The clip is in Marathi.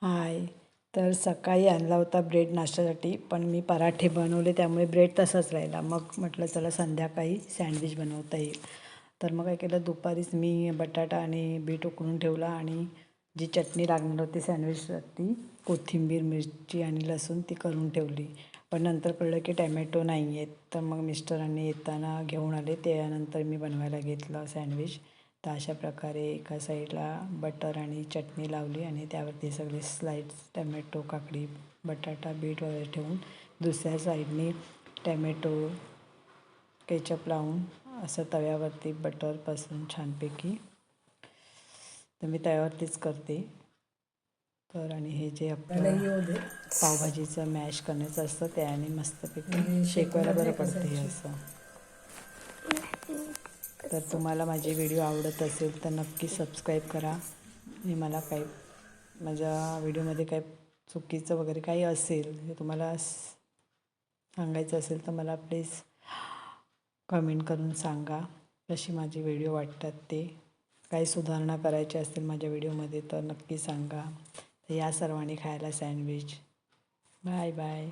हाय. तर सकाळी आणला होता ब्रेड नाश्त्यासाठी, पण मी पराठे बनवले त्यामुळे ब्रेड तसाच राहिला. मग म्हटलं चला संध्याकाळी सँडविच बनवता येईल. तर मग काय केलं, दुपारीच मी बटाटा आणि बीट उकळून ठेवला आणि जी चटणी लागणार होती सँडविचसाठी, कोथिंबीर, मिरची आणि लसूण ती करून ठेवली. पण नंतर कळलं की टॅमॅटो नाही आहेत, तर मग मिस्टरांनी येताना घेऊन आले. त्यानंतर मी बनवायला घेतलं सँडविच. तर अशा प्रकारे एका साईडला बटर आणि चटणी लावली आणि त्यावरती सगळे स्लाइड्स टमॅटो, काकडी, बटाटा, बीट वगैरे ठेवून दुसऱ्या साईडने टॅमॅटो केचप लावून असं तव्यावरती बटर पसरून छानपैकी, तर मी तव्यावरतीच करते. तर आणि हे जे आपलं पावभाजीचं मॅश करण्याचं असतं त्याने मस्तपैकी शेकवायला बरं पडतं हे असं. तर तुम्हाला माझी व्हिडिओ आवडत असेल तर नक्की सबस्क्राईब करा आणि मला काही माझ्या व्हिडिओमध्ये काही चुकीचं वगैरे काही असेल हे तुम्हाला सांगायचं असेल तर मला प्लीज कमेंट करून सांगा कशी माझी व्हिडिओ वाटतात ते. काही सुधारणा करायची असतील माझ्या व्हिडिओमध्ये तर नक्की सांगा. तर या सर्वांनी खायला सँडविच. Bye bye.